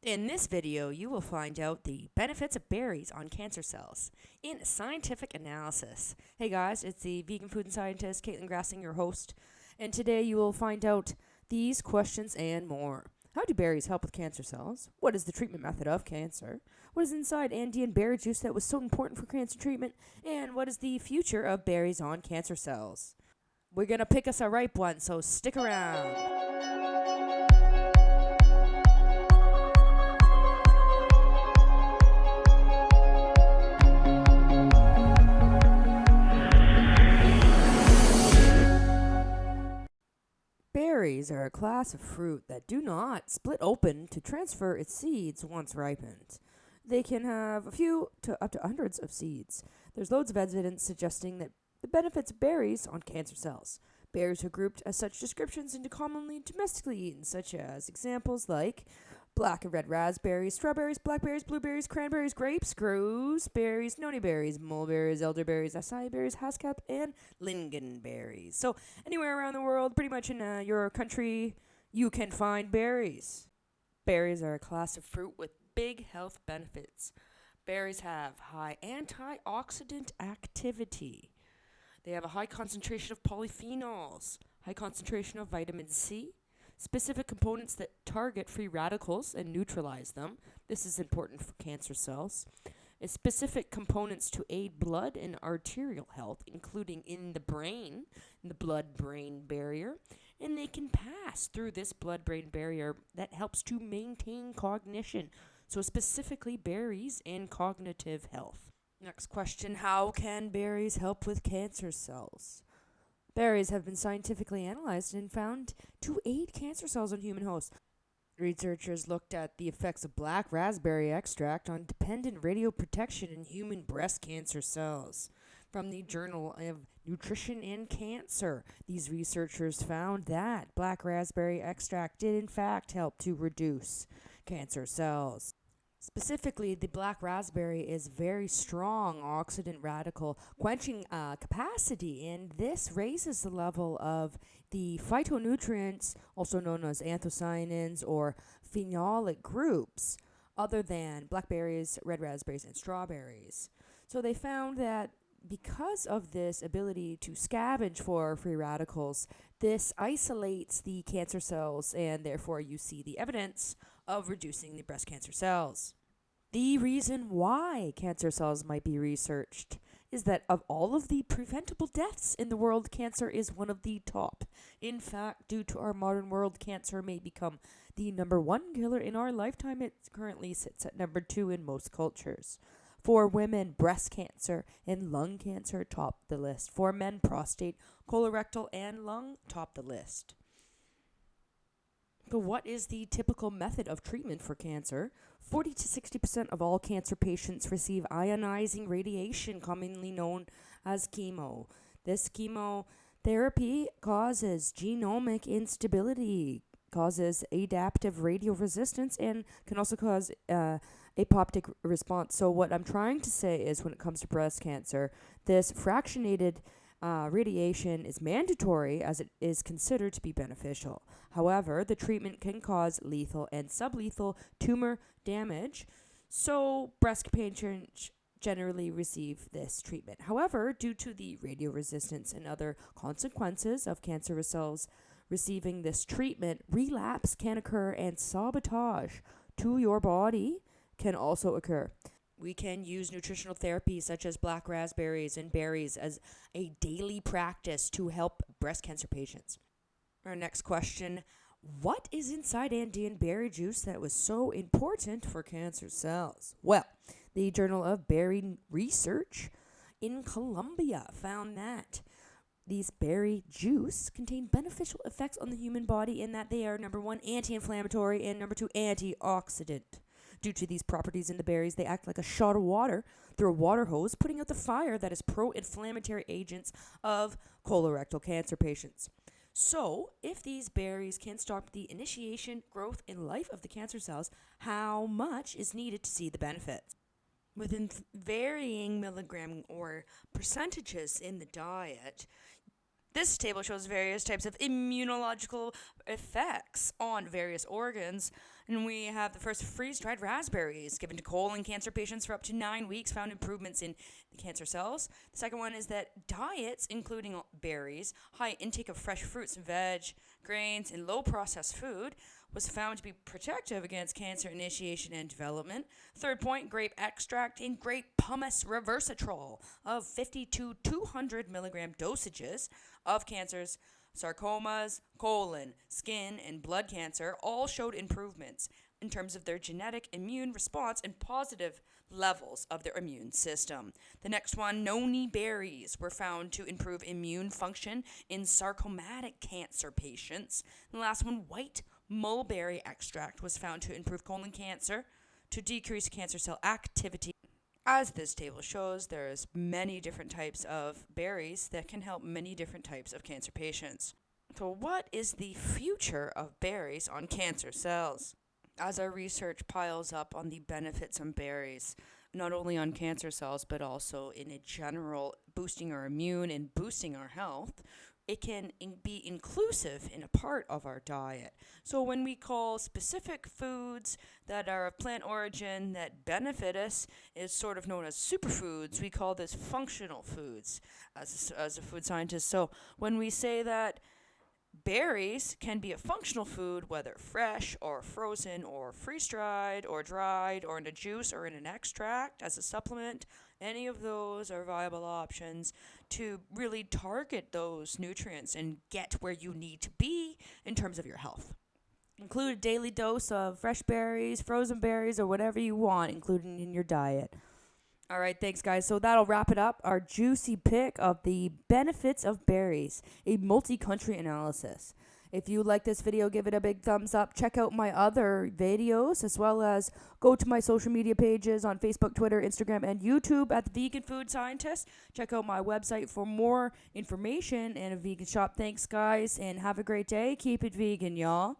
In this video, you will find out the benefits of berries on cancer cells in a scientific analysis. Hey guys, it's the vegan food and scientist, Caitlin Grassing, your host, and today you will find out these questions and more. How do berries help with cancer cells? What is the treatment method of cancer? What is inside Andean berry juice that was so important for cancer treatment? And what is the future of berries on cancer cells? We're going to pick us a ripe one, so stick around. Berries are a class of fruit that do not split open to transfer its seeds once ripened. They can have a few to up to hundreds of seeds. There's loads of evidence suggesting that the benefits of berries on cancer cells. Berries are grouped as such descriptions into commonly domestically eaten, such as examples like black and red raspberries, strawberries, blackberries, blueberries, cranberries, grapes, gooseberries, noni berries, mulberries, elderberries, acai berries, haskap, and lingonberries. So anywhere around the world, pretty much in your country, you can find berries. Berries are a class of fruit with big health benefits. Berries have high antioxidant activity. They have a high concentration of polyphenols, high concentration of vitamin C, specific components that target free radicals and neutralize them. This is important for cancer cells. Specific components to aid blood and arterial health, including in the brain, in the blood-brain barrier, and they can pass through this blood-brain barrier that helps to maintain cognition. So specifically berries and cognitive health. Next question, how can berries help with cancer cells? Berries have been scientifically analyzed and found to aid cancer cells on human hosts. Researchers looked at the effects of black raspberry extract on dependent radioprotection in human breast cancer cells. From the Journal of Nutrition and Cancer, these researchers found that black raspberry extract did in fact help to reduce cancer cells. Specifically, the black raspberry is very strong oxidant radical quenching capacity, and this raises the level of the phytonutrients, also known as anthocyanins or phenolic groups, other than blackberries, red raspberries, and strawberries. So they found that because of this ability to scavenge for free radicals, this isolates the cancer cells, and therefore you see the evidence of reducing the breast cancer cells. The reason why cancer cells might be researched is that of all of the preventable deaths in the world, cancer is one of the top. In fact, due to our modern world, cancer may become the number one killer in our lifetime. It currently sits at number 2 in most cultures. For women, breast cancer and lung cancer top the list. For men, prostate, colorectal, and lung top the list. But what is the typical method of treatment for cancer? 40 to 60% of all cancer patients receive ionizing radiation, commonly known as chemo. This chemotherapy causes genomic instability, causes adaptive radioresistance, and can also cause apoptic response. So what I'm trying to say is when it comes to breast cancer, this fractionated radiation is mandatory as it is considered to be beneficial. However, the treatment can cause lethal and sublethal tumor damage, so breast patients generally receive this treatment. However, due to the radioresistance and other consequences of cancerous cells receiving this treatment, relapse can occur and sabotage to your body can also occur. We can use nutritional therapies such as black raspberries and berries as a daily practice to help breast cancer patients. Our next question, what is inside Andean berry juice that was so important for cancer cells? Well, the Journal of Berry Research in Colombia found that these berry juice contain beneficial effects on the human body in that they are, number 1, anti-inflammatory, and number 2, antioxidant. Due to these properties in the berries, they act like a shot of water through a water hose, putting out the fire that is pro-inflammatory agents of colorectal cancer patients. So, if these berries can stop the initiation, growth, and life of the cancer cells, how much is needed to see the benefits? Within varying milligram or percentages in the diet, this table shows various types of immunological effects on various organs And we have the first freeze-dried raspberries given to colon cancer patients for up to 9 weeks found improvements in cancer cells. The second one is that diets, including berries, high intake of fresh fruits and veg, grains, and low-processed food, was found to be protective against cancer initiation and development. Third point, grape extract and grape pumice resveratrol of 50 to 200 milligram dosages of cancers, sarcomas, colon, skin, and blood cancer all showed improvements in terms of their genetic immune response and positive levels of their immune system. The next one, noni berries, were found to improve immune function in sarcomatic cancer patients. And the last one, white mulberry extract, was found to improve colon cancer, to decrease cancer cell activity. As this table shows, there's many different types of berries that can help many different types of cancer patients. So what is the future of berries on cancer cells? As our research piles up on the benefits of berries, not only on cancer cells, but also in a general boosting our immune and boosting our health, it can be inclusive in a part of our diet. So when we call specific foods that are of plant origin that benefit us is sort of known as superfoods, we call this functional foods as a food scientist. So when we say that berries can be a functional food, whether fresh or frozen or freeze-dried or dried or in a juice or in an extract as a supplement, any of those are viable options to really target those nutrients and get where you need to be in terms of your health. Include a daily dose of fresh berries, frozen berries, or whatever you want, including in your diet. All right, thanks, guys. So that'll wrap it up. Our juicy pick of the benefits of berries, a multi-country analysis. If you like this video, give it a big thumbs up. Check out my other videos, as well as go to my social media pages on Facebook, Twitter, Instagram, and YouTube at The Vegan Food Scientist. Check out my website for more information and a vegan shop. Thanks, guys, and have a great day. Keep it vegan, y'all.